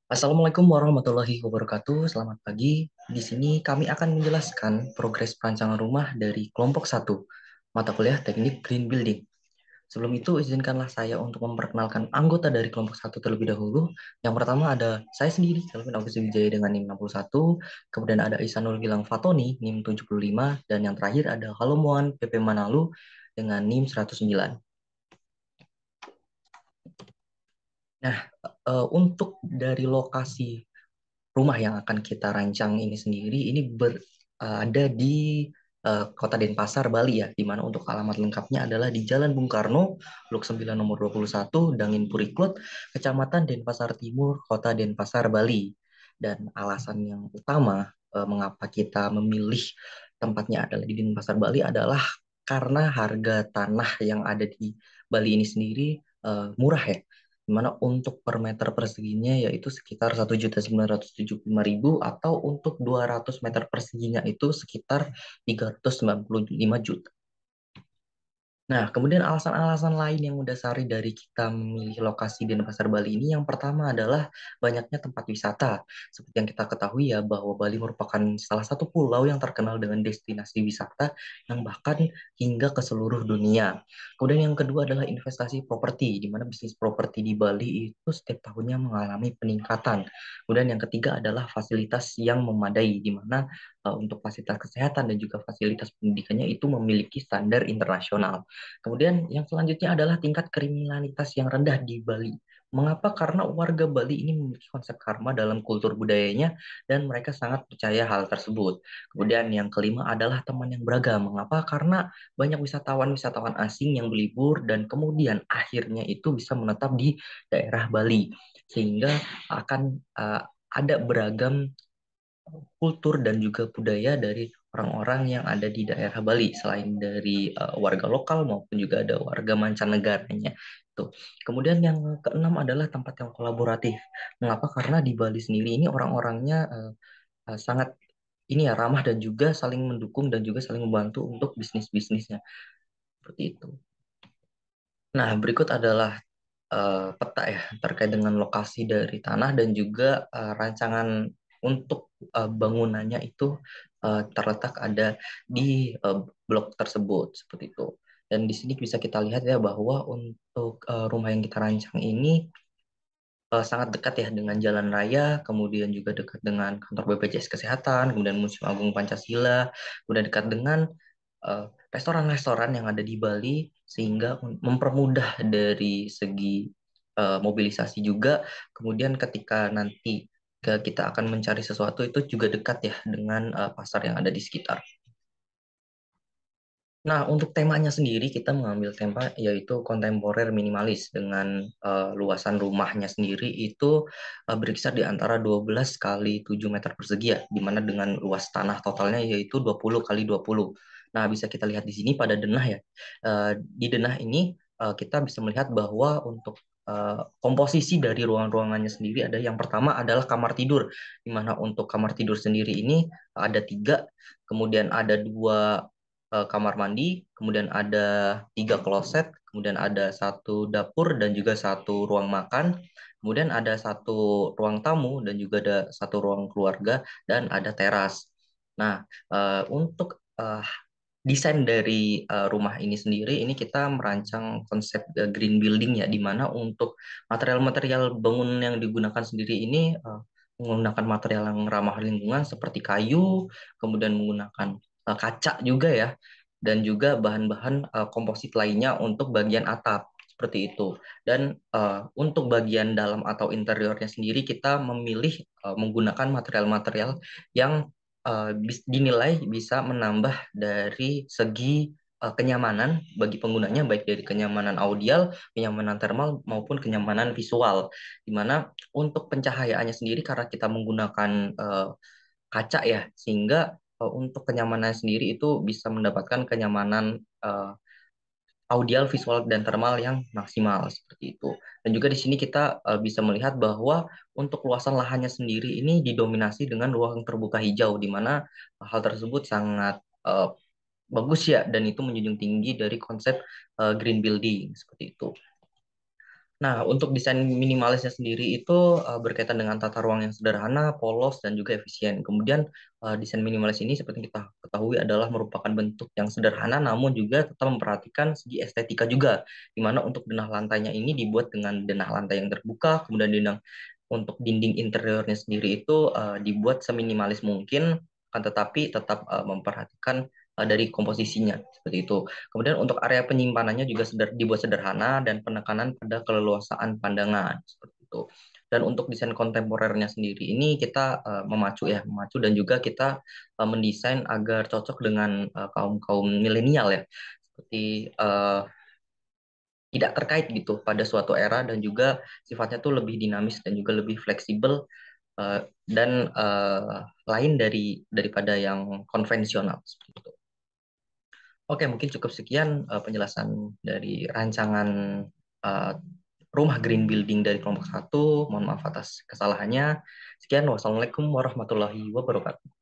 Assalamualaikum warahmatullahi wabarakatuh. Selamat pagi. Di sini kami akan menjelaskan progres perancangan rumah dari kelompok satu mata kuliah Teknik Green Building. Sebelum itu, izinkanlah saya untuk memperkenalkan anggota dari kelompok satu terlebih dahulu. Yang pertama ada saya sendiri, Kelvin August Wijaya dengan NIM 61. Kemudian ada Ihsanul Gilang Fatoni, NIM 75. Dan yang terakhir ada Halomuan PP Manalu dengan NIM 109. Nah, untuk dari lokasi rumah yang akan kita rancang ini sendiri ini ada di Kota Denpasar, Bali ya, di mana untuk alamat lengkapnya adalah di Jalan Bung Karno, Blok 9 nomor 21, Dangin Puriklot, Kecamatan Denpasar Timur, Kota Denpasar, Bali. Dan alasan yang utama mengapa kita memilih tempatnya adalah di Denpasar, Bali adalah karena harga tanah yang ada di Bali ini sendiri murah ya, di mana untuk per meter perseginya yaitu sekitar 1.975.000 atau untuk 200 meter perseginya itu sekitar 395 juta. Nah, kemudian alasan-alasan lain yang mendasari dari kita memilih lokasi di Denpasar Bali ini, yang pertama adalah banyaknya tempat wisata. Seperti yang kita ketahui ya, bahwa Bali merupakan salah satu pulau yang terkenal dengan destinasi wisata yang bahkan hingga ke seluruh dunia. Kemudian yang kedua adalah investasi properti, di mana bisnis properti di Bali itu setiap tahunnya mengalami peningkatan. Kemudian yang ketiga adalah fasilitas yang memadai, di mana untuk fasilitas kesehatan dan juga fasilitas pendidikannya itu memiliki standar internasional. Kemudian yang selanjutnya adalah tingkat kriminalitas yang rendah di Bali. Mengapa? Karena warga Bali ini memiliki konsep karma dalam kultur budayanya dan mereka sangat percaya hal tersebut. Kemudian yang kelima adalah teman yang beragam. Mengapa? Karena banyak wisatawan-wisatawan asing yang berlibur dan kemudian akhirnya itu bisa menetap di daerah Bali. Sehingga akan ada beragam kultur dan juga budaya dari orang-orang yang ada di daerah Bali selain dari warga lokal maupun juga ada warga mancanegaranya. Tuh. Kemudian yang keenam adalah tempat yang kolaboratif. Mengapa? Karena di Bali sendiri ini orang-orangnya sangat ini ya ramah dan juga saling mendukung dan juga saling membantu untuk bisnis-bisnisnya. Seperti itu. Nah, berikut adalah peta ya terkait dengan lokasi dari tanah dan juga rancangan untuk bangunannya itu terletak ada di blok tersebut seperti itu. Dan di sini bisa kita lihat ya bahwa untuk rumah yang kita rancang ini sangat dekat ya dengan jalan raya, kemudian juga dekat dengan kantor BPJS Kesehatan, kemudian Museum Agung Pancasila, kemudian dekat dengan restoran-restoran yang ada di Bali, sehingga mempermudah dari segi mobilisasi juga. Kemudian ketika nanti kita akan mencari sesuatu itu juga dekat ya dengan pasar yang ada di sekitar. Nah, untuk temanya sendiri kita mengambil tema yaitu kontemporer minimalis dengan luasan rumahnya sendiri itu berkisar di antara 12 kali 7 meter persegi ya, di mana dengan luas tanah totalnya yaitu 20 kali 20. Nah, bisa kita lihat di sini pada denah ya. Di denah ini kita bisa melihat bahwa untuk komposisi dari ruang-ruangannya sendiri ada yang pertama adalah kamar tidur, di mana untuk kamar tidur sendiri ini ada tiga, kemudian ada dua kamar mandi, kemudian ada tiga kloset, kemudian ada satu dapur dan juga satu ruang makan, kemudian ada satu ruang tamu dan juga ada satu ruang keluarga dan ada teras. Nah, untuk desain dari rumah ini sendiri, ini kita merancang konsep green building ya, di mana untuk material-material bangunan yang digunakan sendiri ini menggunakan material yang ramah lingkungan seperti kayu, kemudian menggunakan kaca juga ya, dan juga bahan-bahan komposit lainnya untuk bagian atap seperti itu. Dan untuk bagian dalam atau interiornya sendiri kita memilih menggunakan material-material yang dinilai bisa menambah dari segi kenyamanan bagi penggunanya, baik dari kenyamanan audial, kenyamanan thermal maupun kenyamanan visual. Di mana untuk pencahayaannya sendiri karena kita menggunakan kaca ya, sehingga untuk kenyamanan sendiri itu bisa mendapatkan kenyamanan audial, visual, dan thermal yang maksimal seperti itu. Dan juga di sini kita bisa melihat bahwa untuk luasan lahannya sendiri ini didominasi dengan ruang terbuka hijau, di mana hal tersebut sangat bagus ya, dan itu menjunjung tinggi dari konsep green building seperti itu. Nah, untuk desain minimalisnya sendiri itu berkaitan dengan tata ruang yang sederhana, polos, dan juga efisien. Kemudian desain minimalis ini seperti kita ketahui adalah merupakan bentuk yang sederhana, namun juga tetap memperhatikan segi estetika juga. Di mana untuk denah lantainya ini dibuat dengan denah lantai yang terbuka, kemudian untuk dinding interiornya sendiri itu dibuat seminimalis mungkin, akan tetapi tetap memperhatikan dari komposisinya seperti itu. Kemudian untuk area penyimpanannya juga dibuat sederhana dan penekanan pada keleluasaan pandangan seperti itu. Dan untuk desain kontemporernya sendiri ini kita memacu dan juga kita mendesain agar cocok dengan kaum kaum milenial ya, seperti tidak terkait gitu pada suatu era dan juga sifatnya tuh lebih dinamis dan juga lebih fleksibel dan lain daripada yang konvensional seperti itu. Oke, mungkin cukup sekian penjelasan dari rancangan eh, rumah green building dari kelompok satu. Mohon maaf atas kesalahannya. Sekian, wassalamualaikum warahmatullahi wabarakatuh.